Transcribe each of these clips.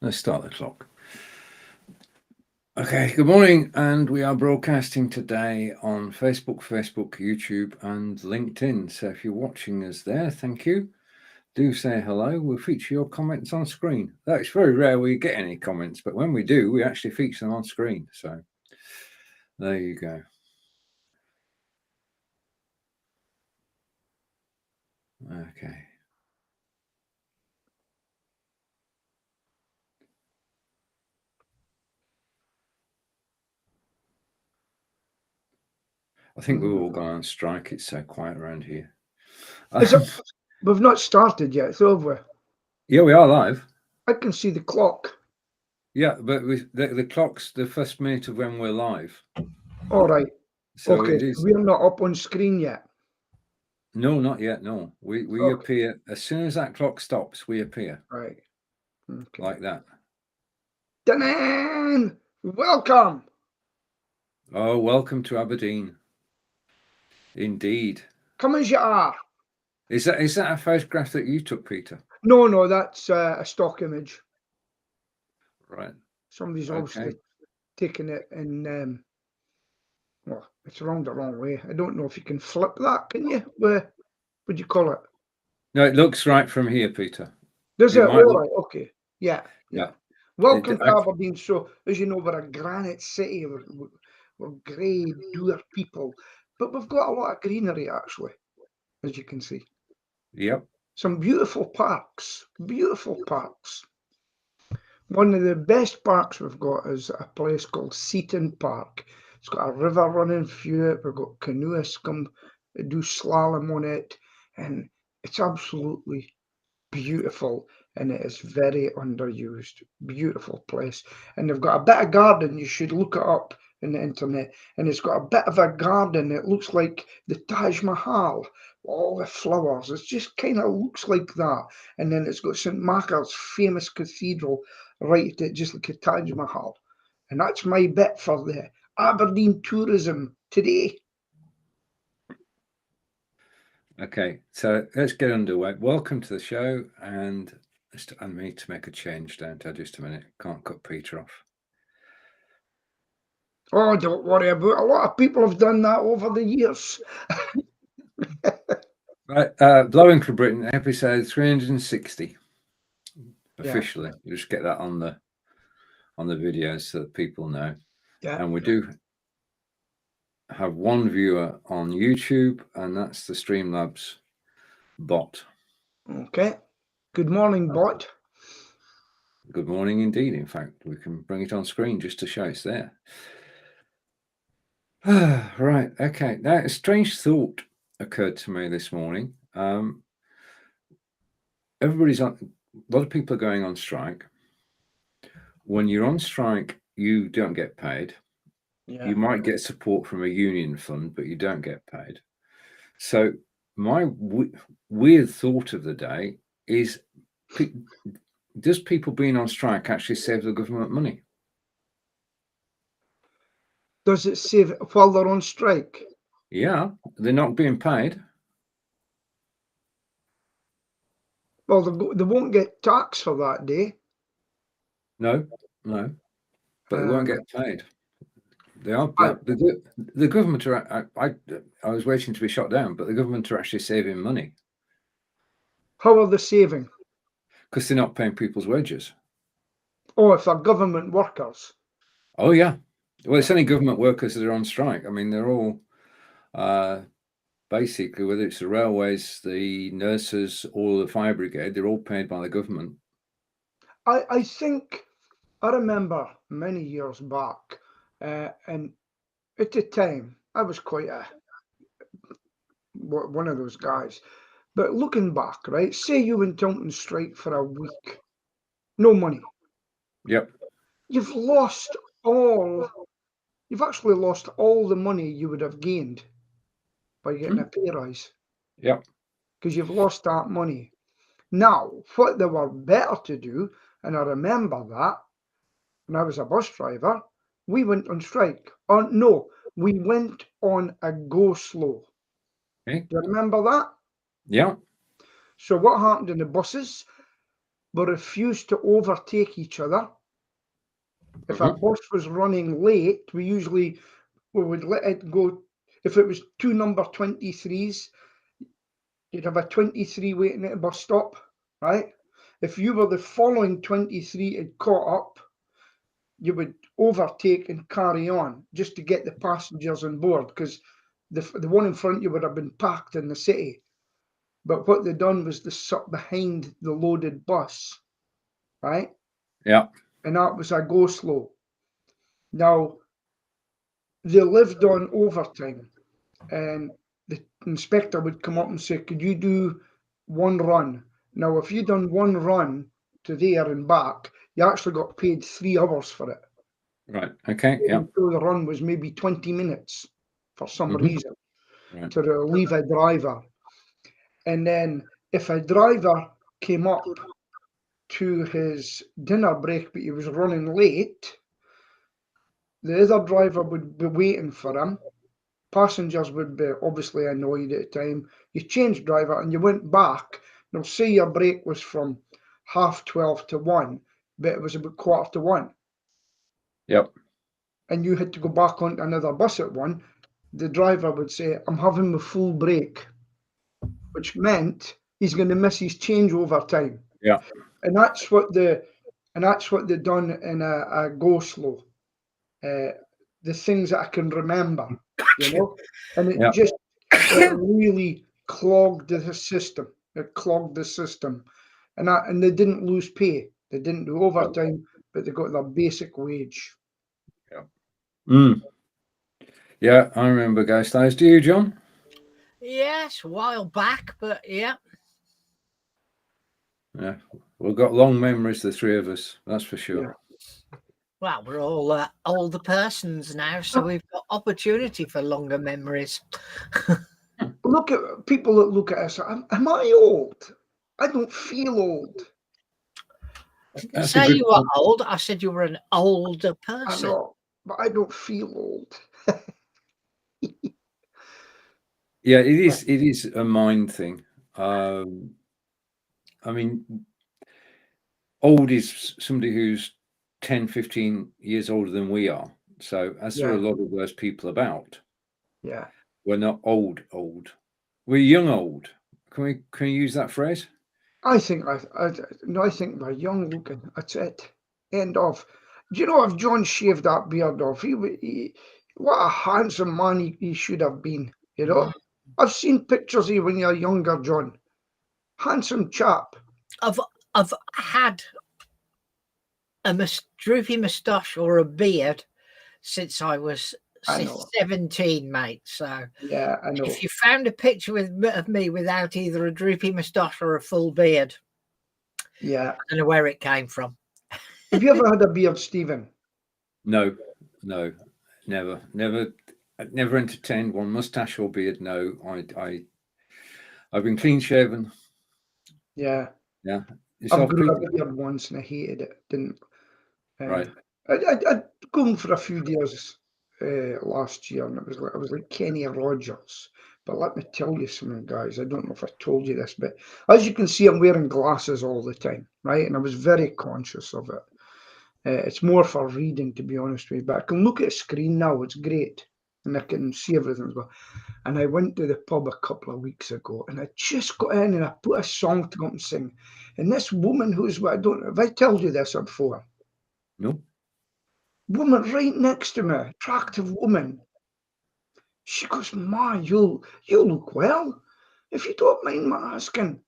Let's start the clock. Okay, good morning, and we are broadcasting today on Facebook, YouTube, and LinkedIn. So if you're watching us there, thank you. Do say hello. We'll feature your comments on screen. It's very rare we get any comments, but when we do, we actually feature them on screen. So there you go. Okay. I think we've all gone on strike. It's so quiet around here. We've not started yet, it's over. Yeah, we are live. I can see the clock. Yeah, but the clock's the first minute of when we're live. All right. So okay, it is. We're not up on screen yet. No, not yet. No, we Okay. appear as soon as that clock stops. We appear. Right. Okay. Like that. Dan, welcome. Oh, welcome to Aberdeen. Indeed. Come as you are. Is that a photograph that you took, Peter? No, that's a stock image. Right. Somebody's obviously taken it in. Well, it's around the wrong way. I don't know if you can flip that. Can you? What would you call it? No, it looks right from here, Peter. Does it? All right. Okay. Yeah. Welcome to Aberdeen. So, as you know, we're a granite city. We're grey, dour people, but we've got a lot of greenery actually, as you can see. Yep. Some beautiful parks. Beautiful parks. One of the best parks we've got is a place called Seaton Park. It's got a river running through it. We've got canoeists come do slalom on it, and it's absolutely beautiful, and it is very underused. Beautiful place. And they've got a bit of garden. You should look it up in the internet. And it's got a bit of a garden. It looks like the Taj Mahal, all the flowers. It just kind of looks like that. And then it's got St. Michael's famous cathedral right at it, just like a Taj Mahal. And that's my bit for the Aberdeen tourism today. Okay, so let's get underway. Welcome to the show, and I need to make a change, don't I? Just a minute. Can't cut Peter off. Oh, don't worry about it. A lot of people have done that over the years. Right, Blowing for Britain, episode 360. Officially, you just get that on the video so that people know. Yeah. And we do have one viewer on YouTube, and that's the Streamlabs bot. Okay. Good morning, bot. Good morning indeed. In fact, we can bring it on screen just to show it's there. Right. Okay. Now, a strange thought occurred to me this morning. Everybody's on. A lot of people are going on strike. When you're on strike, you don't get paid. Yeah. You might get support from a union fund, but you don't get paid. So my weird thought of the day is, does people being on strike actually save the government money? Does it save it while they're on strike? Yeah, they're not being paid. Well, they won't get tax for that day. No, but they won't get paid. They are. The government are. I was waiting to be shot down, but the government are actually saving money. How are they saving? Because they're not paying people's wages. Oh, if they're government workers. Oh yeah. Well, it's only government workers that are on strike. I mean, they're all basically, whether it's the railways, the nurses, or the fire brigade, they're all paid by the government. I think I remember many years back, and at the time I was quite one of those guys. But looking back, right, say you went out on strike for a week, no money. Yep. You've actually lost all the money you would have gained by getting a pay rise. Yep. Because you've lost that money. Now, what they were better to do, and I remember that when I was a bus driver, we went on strike. No, we went on a go slow. Okay. Do you remember that? Yeah. So what happened in the buses? we refused to overtake each other. If a bus was running late, we would let it go. If it was two number 23s, you'd have a 23 waiting at a bus stop, right? If you were the following 23 had caught up, you would overtake and carry on just to get the passengers on board, because the one in front of you would have been packed in the city. But what they done was they sat behind the loaded bus, right? Yeah. And that was a go slow. Now, they lived on overtime, and the inspector would come up and say, could you do one run? Now, if you done one run to there and back, you actually got paid 3 hours for it. Right. Okay. Yeah. So the run was maybe 20 minutes for some reason, right. to relieve a driver. And then if a driver came up to his dinner break, but he was running late, the other driver would be waiting for him. Passengers would be obviously annoyed at the time. You changed driver and you went back. Now, say your break was from 12:30 to 1, but it was about 1:45. Yep. And you had to go back onto another bus at 1. The driver would say, I'm having my full break, which meant he's going to miss his changeover time. Yeah. And that's what they done in a go slow. The things that I can remember, you know, and it it really clogged the system. It clogged the system, and they didn't lose pay. They didn't do overtime, but they got their basic wage. Yeah. Yeah, I remember Ghost Days. Do you, John? Yes, a while back, but yeah. Yeah, we've got long memories, the three of us. That's for sure. Yeah. Well, we're all older persons now, so we've got opportunity for longer memories. Look at people that look at us. Am I old? I don't feel old. I didn't say you were old. I said you were an older person. I know, but I don't feel old. Yeah, it is a mind thing. I mean, old is somebody who's 10, 15 years older than we are. So as there are a lot of those people about, we're not old. We're young old. Can we use that phrase? I think we're young looking. That's it. End of. Do you know if John shaved that beard off? He what a handsome man he should have been. You know, I've seen pictures of you when you're younger, John. Handsome chap. I've had a droopy moustache or a beard since I was 17, mate. So yeah, I know. If you found a picture of me without either a droopy moustache or a full beard, yeah, I don't know where it came from. Have you ever had a beard, Stephen? No, never entertained one, moustache or beard. No, I've been clean shaven. Yeah. Yourself, I've grew a beard once and I hated it. Didn't. Right. I'd gone for a few days last year, and I was like Kenny Rogers. But let me tell you something, guys. I don't know if I told you this, but as you can see, I'm wearing glasses all the time, right? And I was very conscious of it. It's more for reading, to be honest with you. But I can look at a screen now. It's great, and I can see everything as well. And I went to the pub a couple of weeks ago, and I just got in and I put a song to go and sing. And this woman I don't know, have I told you this before? No. Woman right next to me, attractive woman. She goes, "Man, you look well. If you don't mind me asking,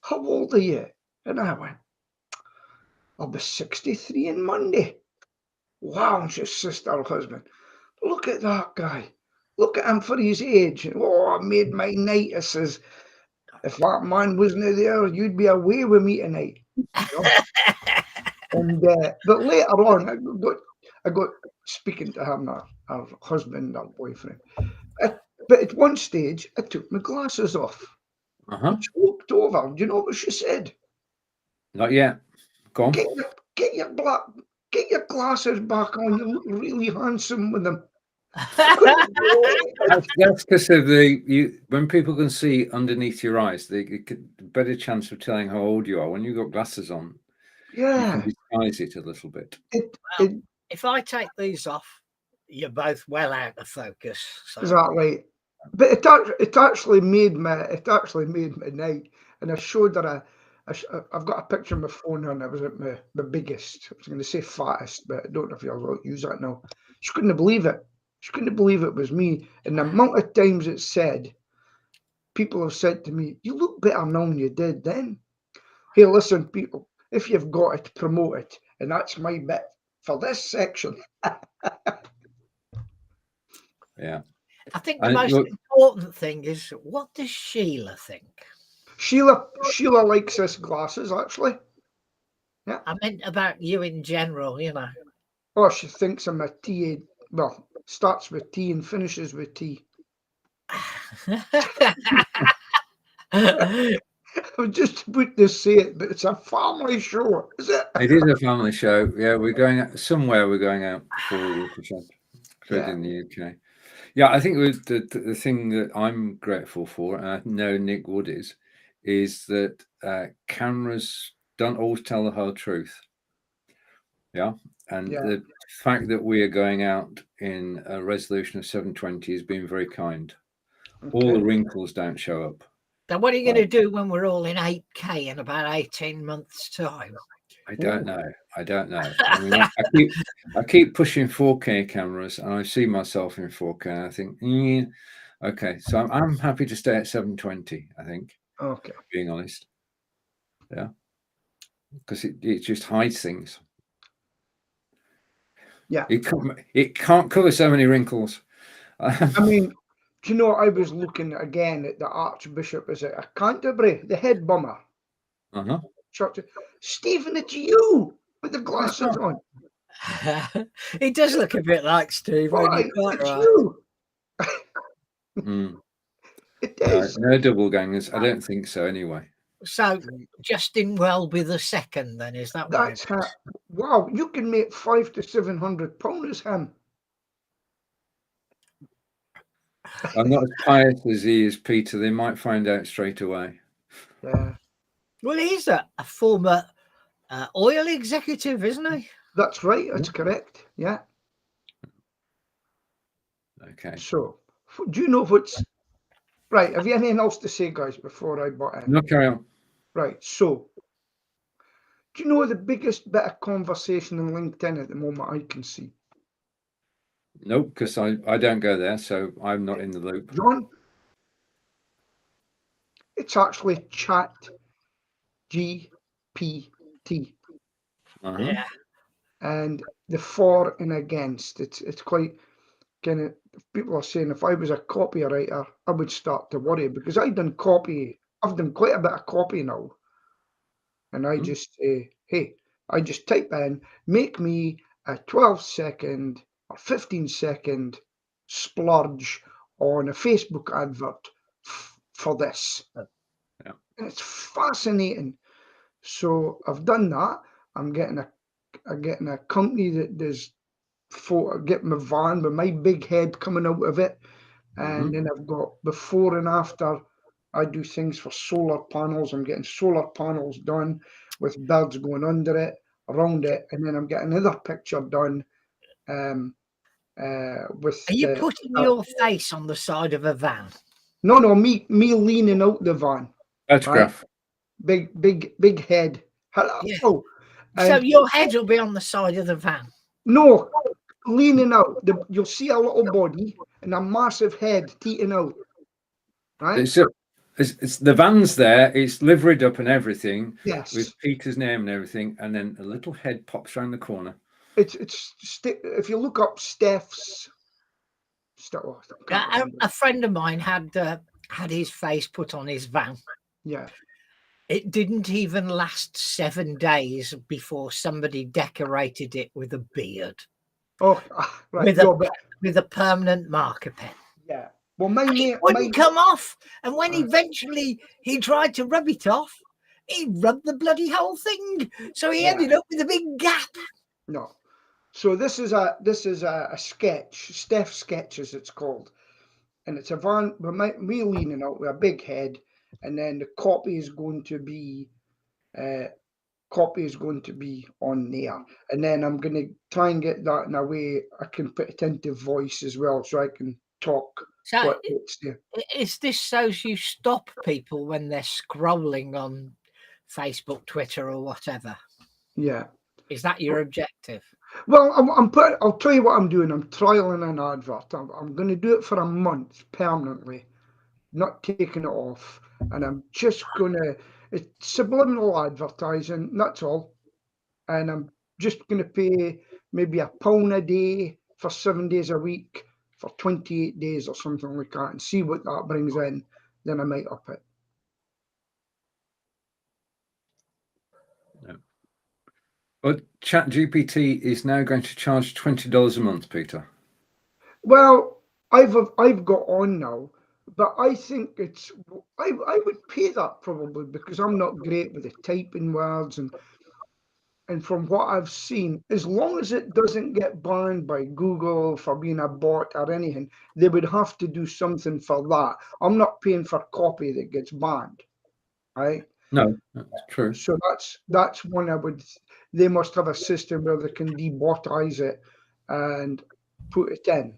how old are you?" And I went, "I'll be 63 on Monday." Wow, and she says to her husband, "Look at that guy. Look at him for his age." "Oh, I made my night." I says, "If that man wasn't there, you'd be away with me tonight." You know? And but later on, I got speaking to her husband or boyfriend. But at one stage, I took my glasses off. And she looked over. Do you know what she said? Not yet. Go on. Get your glasses back on. You look really handsome with them. That's because of when people can see underneath your eyes, they get a better chance of telling how old you are when you've got glasses on. Yeah. You can disguise it a little bit. If I take these off, you're both well out of focus. So. Exactly. But it actually made my night, and I showed her I've got a picture on my phone, and it was at my biggest. I was going to say fattest, but I don't know if you'll use that now. She couldn't believe it. She couldn't believe it was me. And the amount of times it said, people have said to me, "You look better now than you did then." Hey, listen, people, if you've got it, promote it, and that's my bit for this section. Yeah. I think the most important thing is, what does Sheila think? Sheila likes this glasses, actually. Yeah. I meant about you in general, you know. Oh, she thinks I'm a T. Well, starts with T and finishes with T. I was just about to say it, but it's a family show, is it? It is a family show. Yeah, we're going out somewhere. We're going out for Watershed, in the UK. Yeah, I think the thing that I'm grateful for, and I know Nick Wood is that cameras don't always tell the whole truth. Yeah, and the fact that we are going out in a resolution of 720 has been very kind. Okay. All the wrinkles don't show up. Then what are you going to do when we're all in 8K in about 18 months' time? I don't know. I mean, I keep pushing 4K cameras, and I see myself in 4K. And I think, okay. So I'm happy to stay at 720. I think. Okay. Being honest. Yeah. Because it just hides things. Yeah. It can't cover so many wrinkles. I mean, do you know, I was looking again at the Archbishop, is it Canterbury, the head bummer. Church. Stephen, it's you with the glasses on. He does look a bit like Steve. Right, it's you. It is. No double gangers. I don't think so anyway. So Justin Welby the second, then, is that what That's how, wow, you can make £500 to £700 as him. I'm not as pious as he is, Peter. They might find out straight away. Yeah. Well, he's a former oil executive, isn't he? That's right. That's correct. Yeah. Okay. So, do you know what's right? Have you anything else to say, guys, before I butt in? No, carry on. Right. So, do you know the biggest bit of conversation in LinkedIn at the moment I can see? Nope, because I don't go there, so I'm not in the loop. John, it's actually Chat GPT. Yeah. And the for and against, it's quite kind of, people are saying if I was a copywriter, I would start to worry, because I've done quite a bit of copy now. And I just say, hey, I just type in, make me a 12-second or 15-second splurge on a Facebook advert for this. Yeah. And it's fascinating. So I've done that. I'm getting a company that does get my van with my big head coming out of it. And then I've got before and after. I do things for solar panels. I'm getting solar panels done with birds going under it, around it, and then I'm getting another picture done with. Are you putting your face on the side of a van? No, me leaning out the van. Photograph. Right? Big head. Hello. Yeah. So your head will be on the side of the van. No, leaning out. You'll see a little body and a massive head teeting out. Right. It's the van's there. It's liveried up and everything. Yes. With Peter's name and everything, and then a little head pops around the corner. It's if you look up Steph's. A friend of mine had his face put on his van. Yeah. It didn't even last 7 days before somebody decorated it with a beard. Oh, right. With a permanent marker pen. Yeah. Well, my mate wouldn't come off, and when eventually he tried to rub it off, he rubbed the bloody whole thing. So he ended up with a big gap. No. So this is a sketch, Steph Sketches it's called, and it's a van with me leaning out with a big head, and then the copy is going to be copy is going to be on there, and then I'm going to try and get that in a way I can put it into voice as well, so I can talk. So it's there. Is this so you stop people when they're scrolling on Facebook, Twitter, or whatever? Yeah. Is that your objective? Well, I'll tell you what I'm doing. I'm trialing an advert. I'm going to do it for a month permanently, not taking it off, and I'm just going to. It's subliminal advertising. That's all. And I'm just going to pay maybe £1 a day for 7 days a week for 28 days or something like that, and see what that brings in. Then I might up it. Yeah. Well, ChatGPT is now going to charge $20 a month, Peter. Well, I've got on now, but I think it's. I would pay that probably because I'm not great with the typing words and from what I've seen, as long as it doesn't get banned by Google for being a bot or anything, they would have to do something for that. I'm not paying for copy that gets banned, right? No, that's true. So that's one I would. They must have a system where they can debotize it and put it in,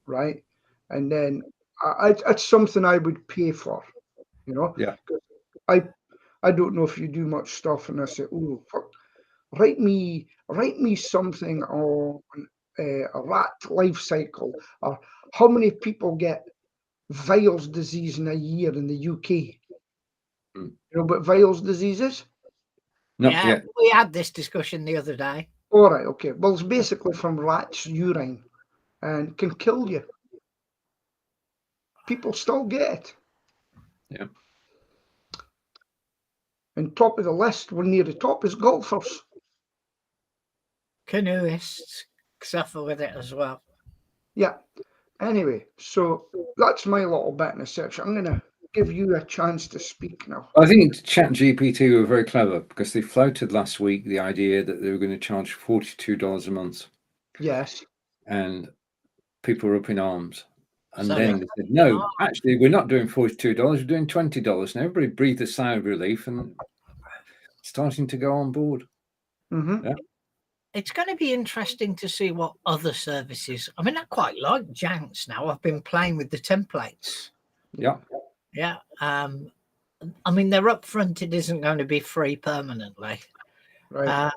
right? And then it's something I would pay for, you know. Yeah. I don't know if you do much stuff, and I say, oh, write me something on a rat life cycle, or how many people get Weil's disease in a year in the UK. You know what Weil's disease is? Not yeah, yet. we had this discussion the other day. All right, okay. Well, it's basically from rats' urine and can kill you. People still get it. Yeah. And top of the list, one near the top, is golfers. Canoeists suffer with it as well. Yeah. Anyway, so that's my little bit in the section. I'm going to give you a chance to speak now. I think ChatGPT were very clever because they floated last week the idea that they were going to charge $42 a month. Yes. And people were up in arms. And So then they said, no, actually, we're not doing $42, we're doing $20. And everybody breathed a sigh of relief and starting to go on board. Mm-hmm. Yeah. It's going to be interesting to see what other services. I mean, I quite like Janks now. I've been playing with the templates. Yeah. Yeah. I mean, they're upfront. It isn't going to be free permanently. Right.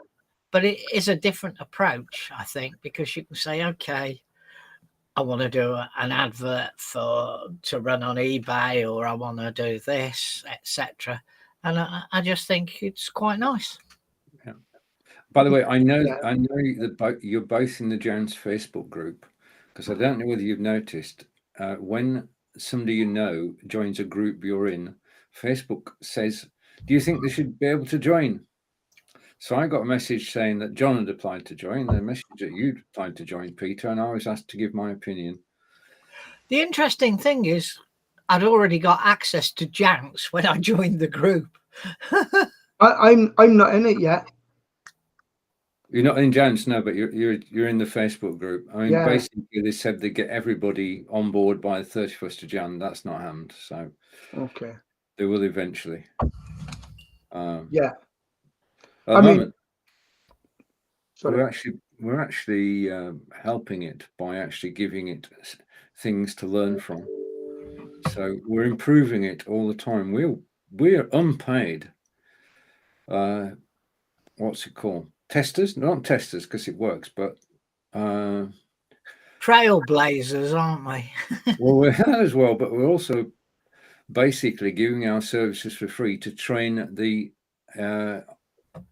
But it is a different approach, I think, because you can say, okay, I want to do an advert to run on eBay, or I want to do this, etc. And I just think it's quite nice. Yeah. By the way, I know that you're both in the Jones Facebook group, because I don't know whether you've noticed when somebody you know joins a group you're in, Facebook says, "Do you think they should be able to join?" So I got a message saying that John had applied to join, the message that you'd applied to join, Peter, and I was asked to give my opinion. The interesting thing is, I'd already got access to Janks when I joined the group. I'm not in it yet. You're not in Janks, no, but you're in the Facebook group. I mean, basically, they said they get everybody on board by the 31st of Jan. That's not happened, so okay, they will eventually. Yeah. At the moment, sorry. we're actually helping it by actually giving it things to learn from. So we're improving it all the time. We're unpaid. What's it called? Testers? Not testers because it works, but trailblazers, aren't we? Well, we're that as well, but we're also basically giving our services for free to train the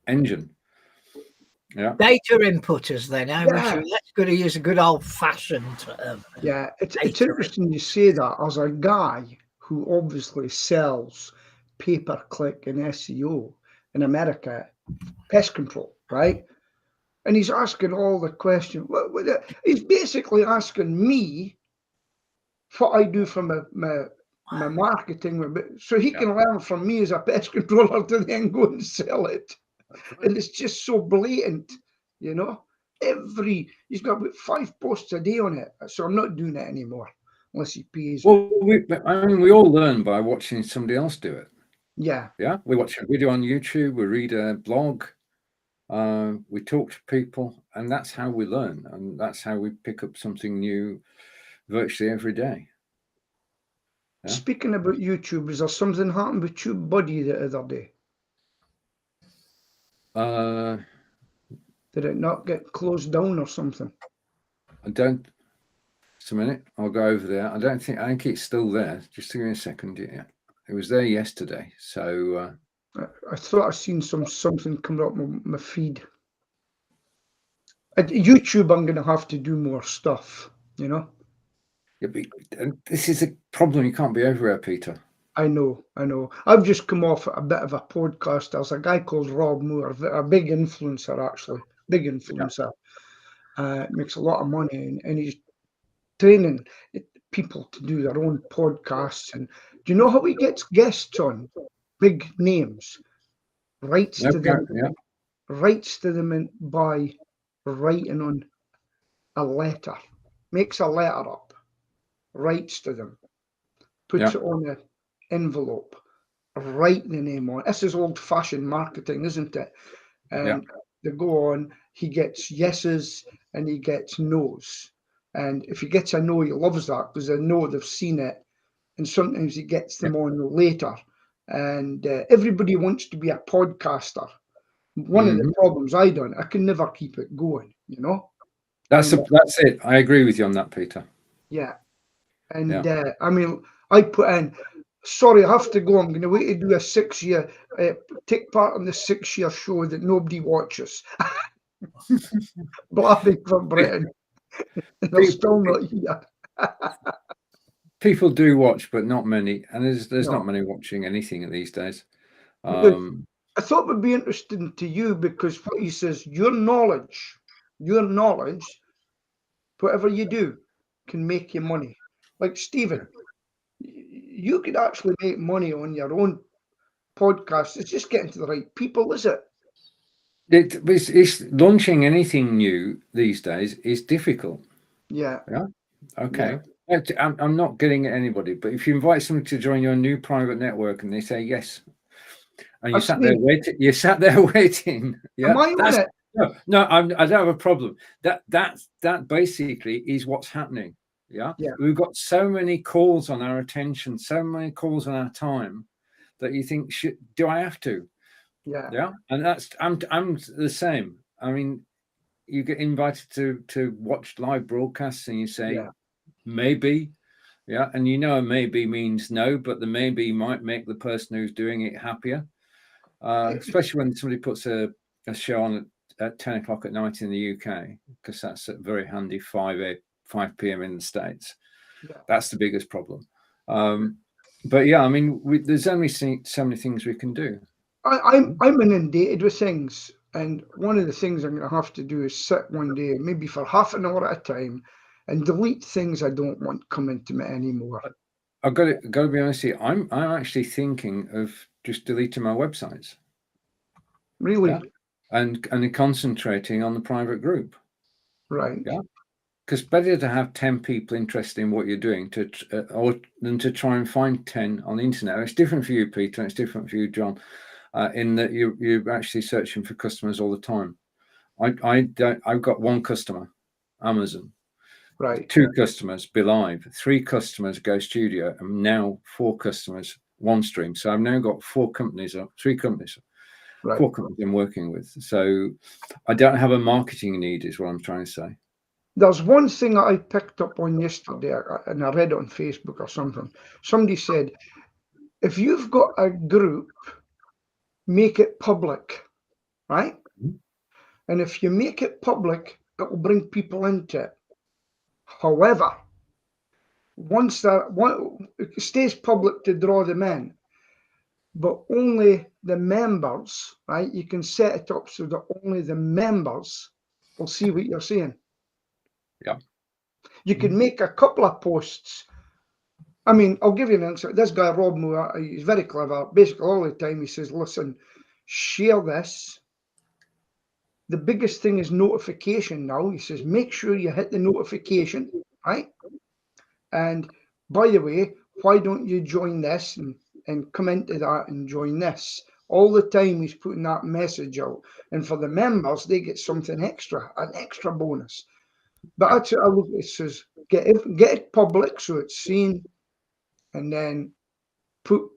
engine. Yeah. Data inputters then. Let's go to use a good old-fashioned term. Yeah, it's interesting you say that. As a guy who obviously sells pay-per-click and SEO in America, pest control, right? And he's asking all the questions. He's basically asking me what I do for my marketing, so he can learn from me as a pest controller to then go and sell it. And it's just so blatant, you know. He's got about 5 posts a day on it, so I'm not doing it anymore unless he pays. Well, we all learn by watching somebody else do it. Yeah. Yeah, we watch a video on YouTube, we read a blog, We talk to people, and that's how we learn, and that's how we pick up something new virtually every day. Yeah? Speaking about YouTube, is there something happened with TubeBuddy the other day? Did it not get closed down or something? I don't. Just a minute, I'll go over there. I think it's still there. Just give me a second. Yeah, it was there yesterday. So I thought I'd seen something coming up on my feed. At YouTube, I'm going to have to do more stuff, you know. Yeah, and this is a problem. You can't be everywhere, Peter. I know. I've just come off a bit of a podcast. There's a guy called Rob Moore, a big influencer, actually. Big influencer. Yeah. Makes a lot of money, and he's training people to do their own podcasts. And do you know how he gets guests on? Big names. Writes to them by writing on a letter. Makes a letter up. Writes to them. Puts it on an envelope. Write the name on. This is old-fashioned marketing, isn't it? And they go on. He gets yeses and he gets nos. And if he gets a no, he loves that because they know they've seen it. And sometimes he gets them on later. And everybody wants to be a podcaster. One of the problems I can never keep it going, you know. That's it. I agree with you on that, Peter. Yeah. And I mean, I put in, sorry, I have to go. I'm going to wait to do a 6-year, take part in the 6-year show that nobody watches. Blabbing from Britain. They're still not here. People do watch, but not many. And there's not many watching anything these days. I thought it would be interesting to you because what he says, your knowledge, whatever you do, can make you money. Like Stephen, you could actually make money on your own podcast. It's just getting to the right people, is it? It's launching anything new these days is difficult. Yeah. Okay. Yeah. I'm not getting at anybody, but if you invite somebody to join your new private network and they say yes, and you sat there waiting. Yeah. Am I on it? No, I don't have a problem. That basically is what's happening. Yeah. We've got so many calls on our attention, so many calls on our time that you think, do I have to? Yeah. And I'm the same. I mean, you get invited to watch live broadcasts and you say maybe. Yeah. And you know, a maybe means no, but the maybe might make the person who's doing it happier. Especially when somebody puts a show on at 10 o'clock at night in the UK, because that's a very handy 5 p.m. in the States. That's the biggest problem. But yeah, I mean, there's only so many things we can do. I'm inundated with things, and one of the things I'm going to have to do is sit one day, maybe for half an hour at a time, and delete things I don't want coming to me anymore. I've got to be honest here. I'm actually thinking of just deleting my websites. Really? Yeah? And concentrating on the private group. Right. Yeah. Because better to have 10 people interested in what you're doing than to try and find 10 on the internet. It's different for you, Peter. And it's different for you, John. In that you're actually searching for customers all the time. I've got one customer, Amazon. Right. 2 customers, Belive. 3 customers, Go Studio, and now 4 customers, OneStream. So I've now got 3 companies, 4 companies I'm working with. So I don't have a marketing need, is what I'm trying to say. There's one thing I picked up on yesterday, and I read it on Facebook or something. Somebody said, if you've got a group, make it public, right? And if you make it public, it will bring people into it. However, once it stays public to draw them in, but only the members, right? You can set it up so that only the members will see what you're saying. Yeah. You can make a couple of posts. I mean, I'll give you an answer. This guy, Rob Moore, he's very clever. Basically, all the time he says, listen, share this. The biggest thing is notification now. He says, make sure you hit the notification, right? And by the way, why don't you join this and come into that and join this? all the time he's putting that message out. And for the members, they get something extra, an extra bonus. But that's what I look at. It says get it public so it's seen, and then put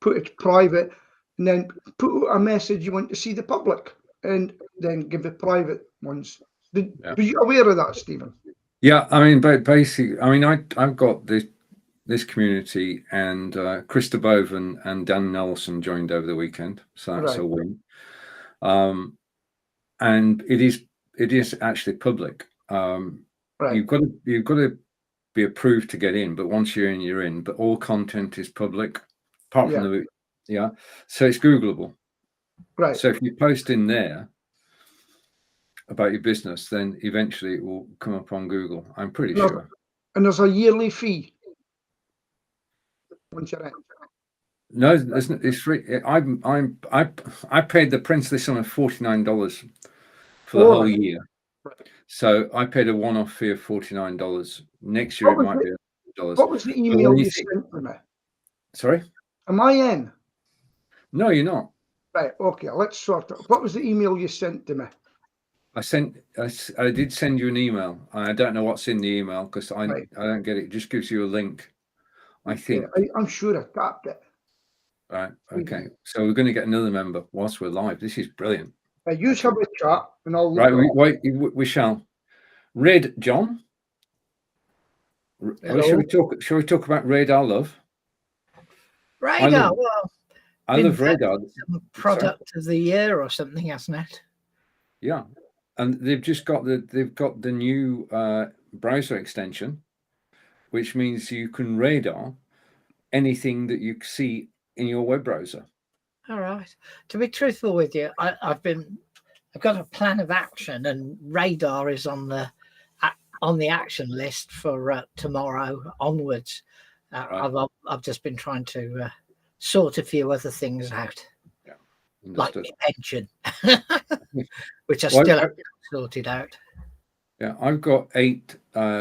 it private, and then put a message you want to see the public, and then give the private ones. Were you aware of that, Stephen? Yeah, I mean, but basically, I mean, I've got this community, and Krista Boven and Dan Nelson joined over the weekend, so that's a win. And it is actually public. You've got to be approved to get in, but once you're in, you're in. But all content is public, apart from the so it's Googleable. Right. So if you post in there about your business, then eventually it will come up on Google. I'm pretty sure. And there's a yearly fee once you're in. No, it's free. I paid the princely sum of $49 for the whole year. So I paid a one-off fee of $49. Next year it might be $100. What was the email you sent to me? Sorry? Am I in? No, you're not. Right. Okay. Let's sort it. What was the email you sent to me? I did send you an email. I don't know what's in the email because I don't get it. It just gives you a link. I think. I'm sure I tapped it. Right. Okay. So we're going to get another member whilst we're live. This is brilliant. You have a chat and I'll look. Right. We shall. Red John. Shall we talk about Radar Love? Radar. Well, I love Radar. Product of the year or something, hasn't it? Yeah, and they've got the new browser extension, which means you can radar anything that you see in your web browser. All right. To be truthful with you, I've got a plan of action, and Radar is on the action list for tomorrow onwards. I've just been trying to sort a few other things out, like my pension, which I still haven't sorted out. Yeah, I've got 8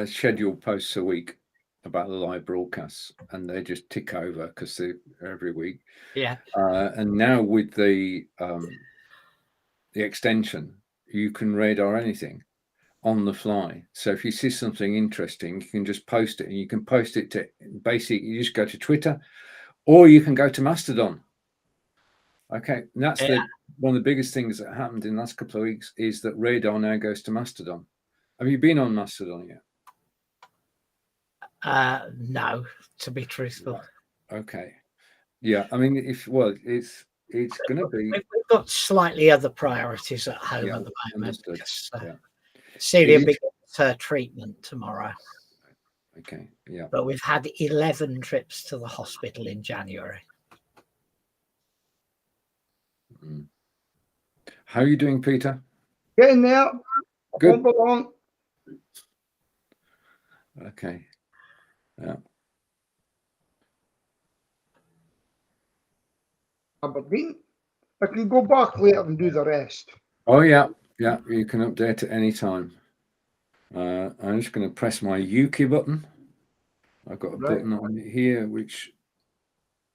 scheduled posts a week about the live broadcasts, and they just tick over because they're every week. Yeah. And now with the extension, you can radar anything on the fly. So if you see something interesting, you can just post it, and you can post it to basically you just go to Twitter, or you can go to Mastodon. Okay, and that's one of the biggest things that happened in the last couple of weeks is that Radar now goes to Mastodon. Have you been on Mastodon yet? No, to be truthful. Okay. Yeah, I mean, it's going to be. We've got slightly other priorities at home at the moment. Celia begins her treatment tomorrow. Okay. Yeah. But we've had 11 trips to the hospital in January. How are you doing, Peter? Getting there. Good. Along. Okay. Yeah. Aberdeen. I can go back later and do the rest. Oh yeah, yeah. You can update at any time. I'm just going to press my Yuki button. I've got a button on here, which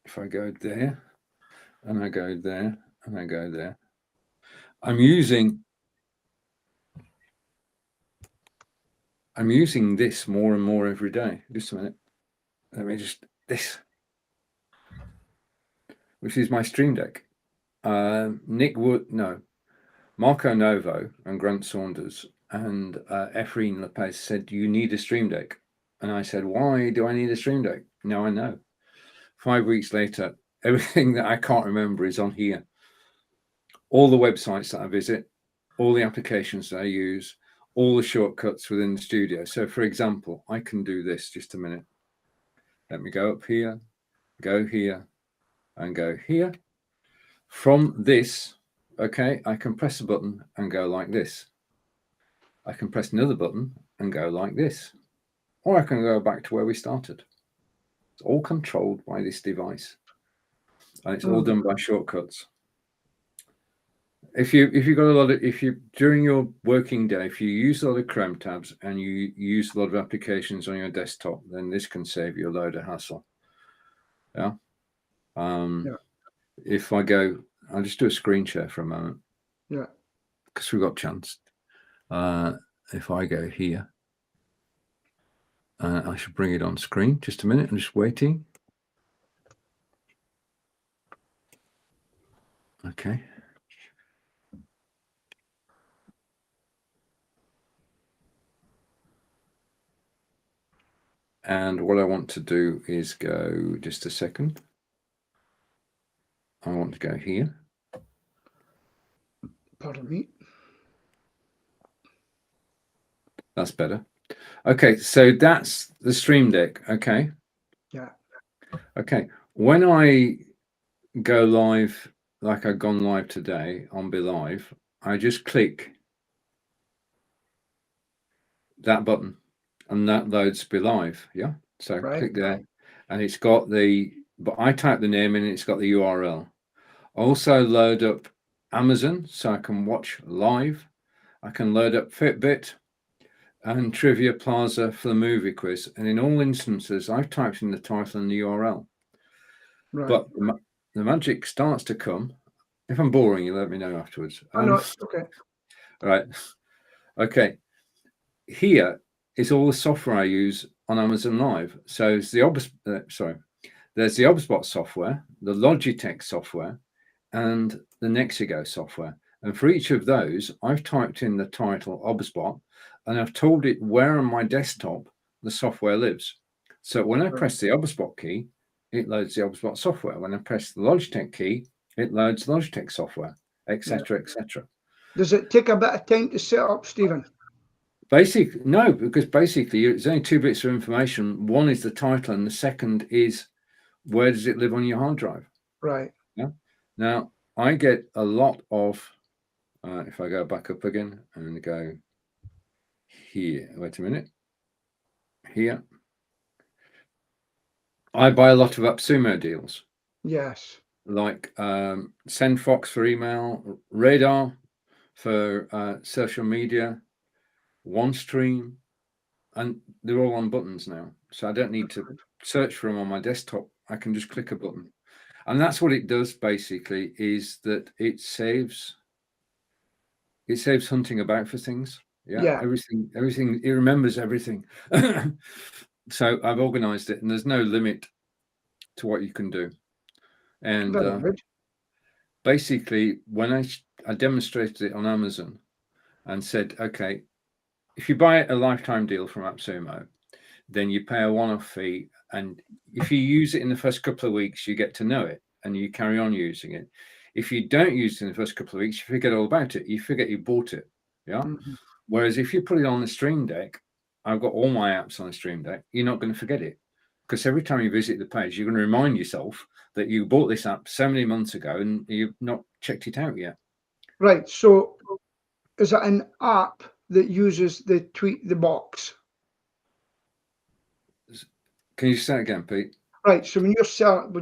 if I go there, and I go there, and I go there, I'm using this more and more every day. Just a minute. Let me just this, which is my Stream Deck. Marco Novo and Grant Saunders and Efreen Lopez said, you need a Stream Deck. And I said, why do I need a Stream Deck? Now I know. 5 weeks later, everything that I can't remember is on here. All the websites that I visit, all the applications that I use, all the shortcuts within the studio. So for example, I can do this, just a minute. Let me go up here, go here, and go here. From this, okay, I can press a button and go like this. I can press another button and go like this. Or I can go back to where we started. It's all controlled by this device. And it's all done by shortcuts. If you during your working day, if you use a lot of Chrome tabs and you use a lot of applications on your desktop, then this can save you a load of hassle. Yeah. If I go I'll just do a screen share for a moment. Yeah. Because we've got a chance. If I go here, I should bring it on screen. Just a minute. I'm just waiting. Okay. And what I want to do is go, just a second. I want to go here. Pardon me. That's better. Okay, so that's the Stream Deck. Okay. Yeah. Okay. When I go live, like I've gone live today on Be Live, I just click that button and that loads Be Live. Yeah. So click there and it's got but I type the name in and it's got the URL. Also load up Amazon so I can watch live. I can load up Fitbit and Trivia Plaza for the movie quiz. And in all instances, I've typed in the title and the URL. Right. But the magic starts to come. If I'm boring, you let me know afterwards. No, okay. Right. Okay. Here is all the software I use on Amazon Live. So it's the there's the OBSBot software, the Logitech software, and the Nexigo software. And for each of those, I've typed in the title OBSBot, and I've told it where on my desktop the software lives. So when I press the OBSBot key, it loads the OBSBot software. When I press the Logitech key, it loads Logitech software, etc., etc. Does it take a bit of time to set up, Stephen? No, because basically there's only 2 bits of information. One is the title, and the second is where does it live on your hard drive. Right. Yeah. Now I get a lot of. If I go back up again and go here, wait a minute. Here, I buy a lot of AppSumo deals. Yes. Like SendFox for email, Radar for social media, OneStream, and they're all on buttons now. So I don't need to search for them on my desktop. I can just click a button. And that's what it does basically, is that it saves hunting about for things. Yeah. Everything, it remembers everything. So I've organized it and there's no limit to what you can do. And basically, when I demonstrated it on Amazon and said, okay, if you buy a lifetime deal from AppSumo, then you pay a one-off fee. And if you use it in the first couple of weeks, you get to know it and you carry on using it. If you don't use it in the first couple of weeks, you forget all about it. You forget you bought it. Yeah. Mm-hmm. Whereas if you put it on the Stream Deck, I've got all my apps on the Stream Deck, you're not going to forget it. Because every time you visit the page, you're going to remind yourself that you bought this app so many months ago and you've not checked it out yet. Right. So is it an app that uses the tweet the box? Can you say it again, Pete? Right. So when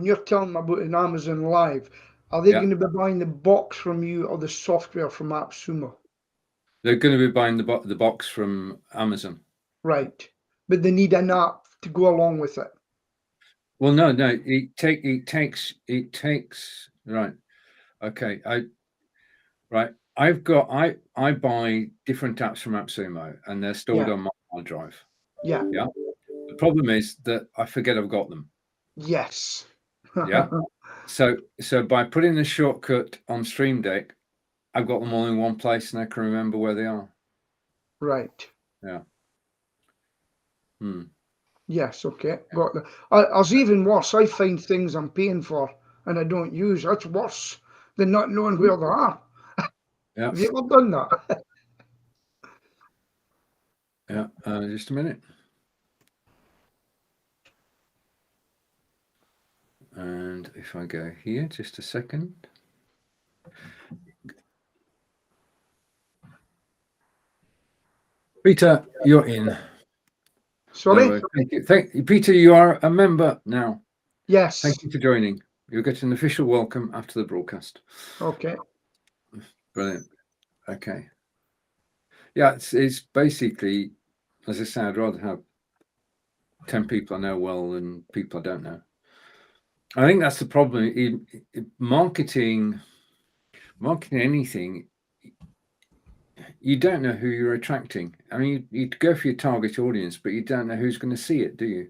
you're telling them about an Amazon Live, are they going to be buying the box from you or the software from AppSumo? They're going to be buying the box from Amazon. Right. But they need an app to go along with it. Well, no. It takes right. Okay. I buy different apps from AppSumo and they're stored on my hard drive. Yeah. Yeah. The problem is that I forget I've got them. Yes. Yeah. So by putting the shortcut on Stream Deck, I've got them all in one place and I can remember where they are. Right. Yeah. Yes. Okay. Got that. As even worse, I find things I'm paying for and I don't use. That's worse than not knowing where they are. Yeah. Have you ever done that? Yeah. Just a minute. And if I go here, just a second. Peter, you're in. Sorry? Thank you. Peter, you are a member now. Yes. Thank you for joining. You'll get an official welcome after the broadcast. Okay. Brilliant. Okay. Yeah, it's basically, as I say, I'd rather have 10 people I know well than people I don't know. I think that's the problem. Marketing, marketing anything, you don't know who you're attracting. I mean, you go for your target audience, but you don't know who's going to see it, do you?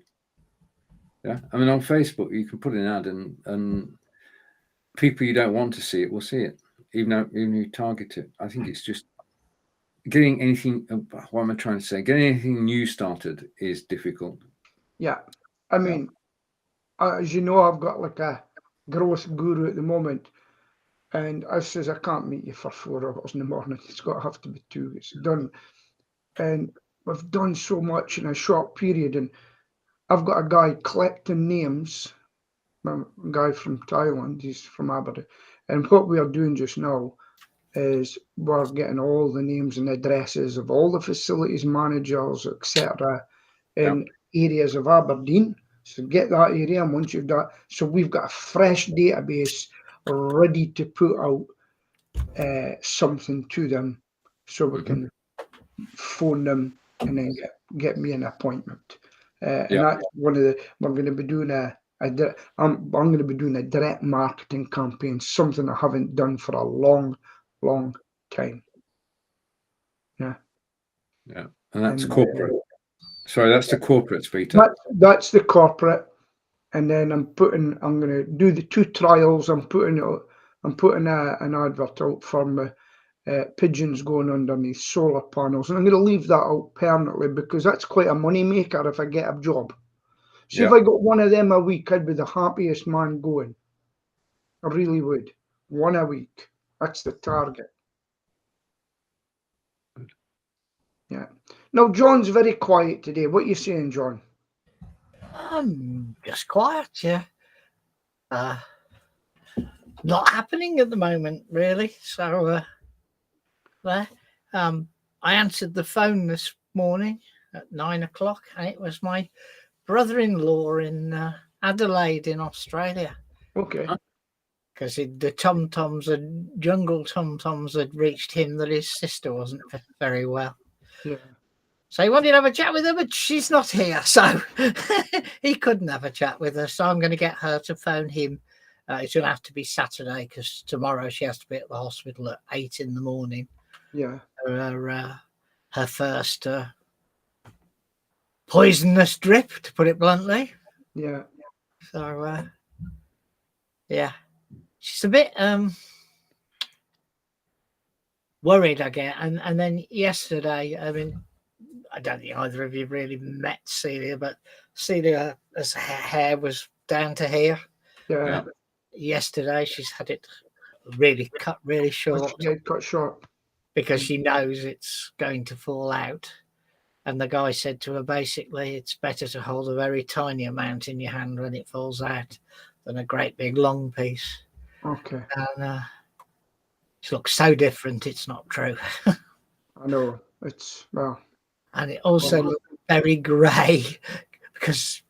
Yeah. I mean, on Facebook, you can put an ad and people you don't want to see it will see it, even you target it. I think it's just getting anything. What am I trying to say? Getting anything new started is difficult. Yeah. I mean, as you know, I've got like a growth guru at the moment. And I says, I can't meet you for 4 hours in the morning. It's got to have to be 2. It's done. And we've done so much in a short period. And I've got a guy collecting names, a guy from Thailand. He's from Aberdeen. And what we are doing just now is we're getting all the names and addresses of all the facilities managers, etc., in areas of Aberdeen. So get that area, and once you've done, so we've got a fresh database ready to put out something to them, so we can phone them and then get me an appointment. And that's one of the, we're going to be doing I'm going to be doing a direct marketing campaign, something I haven't done for a long time. Yeah. And that's corporate. Sorry, that's the corporate, Peter. That's the corporate. And then I'm going to do the 2 trials. I'm putting an advert out for my pigeons going underneath solar panels, and I'm going to leave that out permanently because that's quite a money maker if I get a job. See, if I got one of them a week, I'd be the happiest man going. I really would. 1 a week. That's the target. Yeah. Now, John's very quiet today. What are you saying, John? I'm just quiet, yeah. Not happening at the moment, really. So, there. I answered the phone this morning at 9 o'clock, and it was my brother-in-law in Adelaide in Australia. Okay. Because the tom-toms and jungle tom-toms had reached him that his sister wasn't very well. Yeah. So he wanted to have a chat with her, but she's not here. So he couldn't have a chat with her. So I'm going to get her to phone him. It's going to have to be Saturday because tomorrow she has to be at the hospital at 8 in the morning. Yeah. Her first poisonous drip, to put it bluntly. Yeah. So, yeah. She's a bit worried, I guess. And then yesterday, I mean, I don't think either of you really met Celia, but Celia, her hair was down to here. Yeah. Yesterday, she's had it really cut really short. Yeah, cut short. Because she knows it's going to fall out. And the guy said to her, basically, it's better to hold a very tiny amount in your hand when it falls out than a great big long piece. Okay. And she looks so different, it's not true. I know. It's, well. And it also looked very grey because,